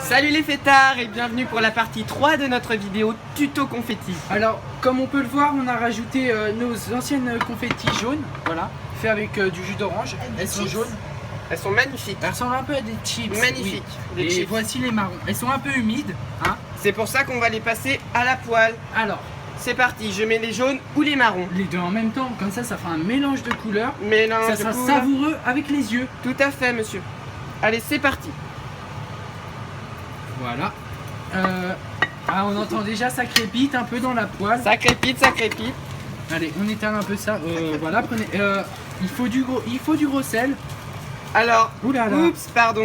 Salut les fêtards et bienvenue pour la partie 3 de notre vidéo tuto confetti. Alors, comme on peut le voir, on a rajouté nos anciennes confettis jaunes, voilà, fait avec du jus d'orange. Elles sont jaunes. Elles sont magnifiques. Elles ressemblent un peu à des chips. Magnifiques. Oui. Des Et chips. voici les marrons. Elles sont un peu humides, hein. C'est pour ça qu'on va les passer à la poêle. Alors, C'est parti, je mets les jaunes ou les marrons. les deux en même temps, comme ça fera un mélange de couleurs. Mélange Ça de sera couleurs. savoureux avec les yeux. Tout à fait, monsieur. Allez, c'est parti. Voilà. On entend déjà ça crépite un peu dans la poêle. Ça crépite, ça crépite. Allez, on éteint un peu ça. Voilà, prenez. Il faut du gros sel. Alors, Ouh là là. oups, pardon.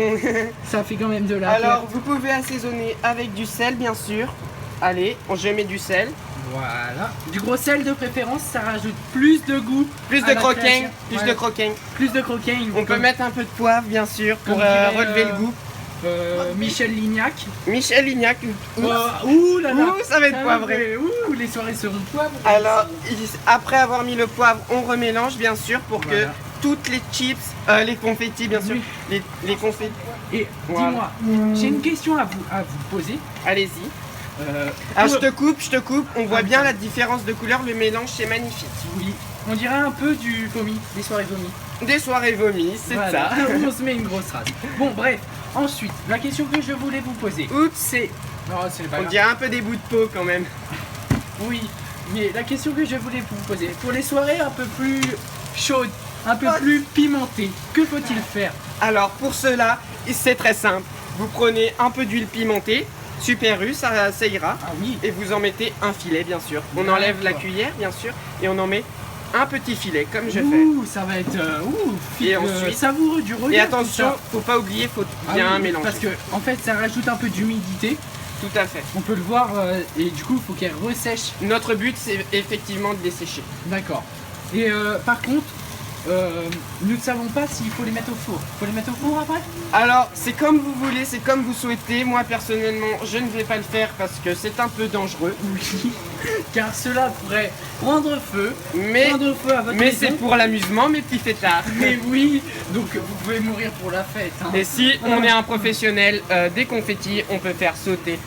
Ça fait quand même de la. Alors, vous pouvez assaisonner avec du sel, bien sûr. Allez, je mets du sel. Voilà. Du gros sel de préférence, ça rajoute plus de goût. Plus à de la croquin, création. plus Ouais. de croquin. Plus de croquin. On peut mettre un peu de poivre, bien sûr, pour Comme dirait, relever le goût. Michel Lignac. Michel Lignac. Ouh là là. Ouh, ça va être poivré. Ouh, les soirées seront poivrées. Alors, après avoir mis le poivre, on remélange, bien sûr, pour Voilà. que toutes les chips, les confettis, bien sûr, Oui. les confettis. Et Voilà. dis-moi, j'ai une question à vous poser. Allez-y. Alors, je te coupe. On voit bien la différence de couleur. Le mélange, c'est magnifique. Oui. On dirait un peu du vomi, des soirées vomi. Des soirées vomies, c'est Voilà. ça. On se met une grosse race. Bon, bref. Ensuite, la question que je voulais vous poser. Oups, C'est. Non, c'est pas on grave. dirait un peu des bouts de peau quand même. Oui, mais la question que je voulais vous poser, pour les soirées un peu plus chaudes, un peu plus pimentées, que faut-il faire? Alors, pour cela, c'est très simple. Vous prenez un peu d'huile pimentée, super U, ça ira. Ah oui. Et vous en mettez un filet, bien sûr. On D'accord. enlève la cuillère, bien sûr, et on en met un petit filet, comme je fais. Ouh, ça va être Et ensuite- savoureux du relief. Et attention, faut pas oublier, faut bien mélanger. Parce que en fait, ça rajoute un peu d'humidité. Tout à fait. On peut le voir et du coup, il faut qu'elle ressèche. Notre but, c'est effectivement de les sécher. D'accord. Et par contre, nous ne savons pas s'il faut les mettre au four. Faut les mettre au four après? Alors, c'est comme vous voulez, c'est comme vous souhaitez. Moi, personnellement, je ne vais pas le faire parce que c'est un peu dangereux. Oui. Car cela pourrait prendre feu. Mais, Prendre feu à votre mais maison. c'est pour l'amusement, mes petits fêtards. Mais oui, donc vous pouvez mourir pour la fête. Hein. Et si on est un professionnel des confettis, on peut faire sauter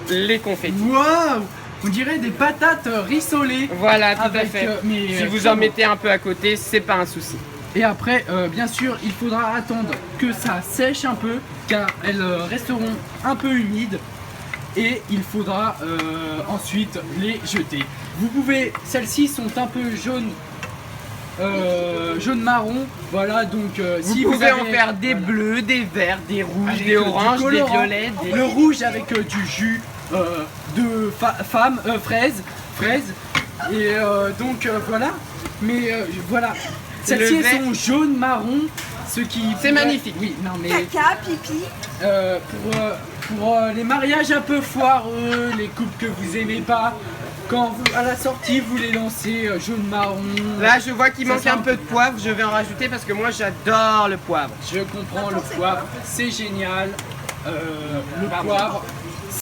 les confettis. Waouh, on dirait des patates rissolées. Voilà, tout à Avec, fait. mais, Si vous très en bon. mettez un peu à côté, c'est pas un souci. Et après, bien sûr, il faudra attendre que ça sèche un peu, car elles resteront un peu humides. Et il faudra ensuite les jeter. Vous pouvez, celles-ci sont un peu jaunes, jaune marron. Voilà, donc Vous si pouvez en avez- faire des voilà. bleus, des verts, des rouges, Avec, des du oranges, des colorant. violets. Le rouge avec du jus de fraise. Et donc voilà. Mais voilà. Celles-ci Le vert. elles sont jaune, marron. Ce qui C'est pourrait- magnifique. Oui, non mais Caca, pipi. pour les mariages un peu foireux, les couples que vous aimez pas, quand vous à la sortie vous les lancez jaune, marron. Là, je vois qu'il Ça manque sent un un peu de poivre. Je vais en rajouter parce que moi, j'adore le poivre. Je comprends le poivre, c'est génial. Le Pardon. poivre,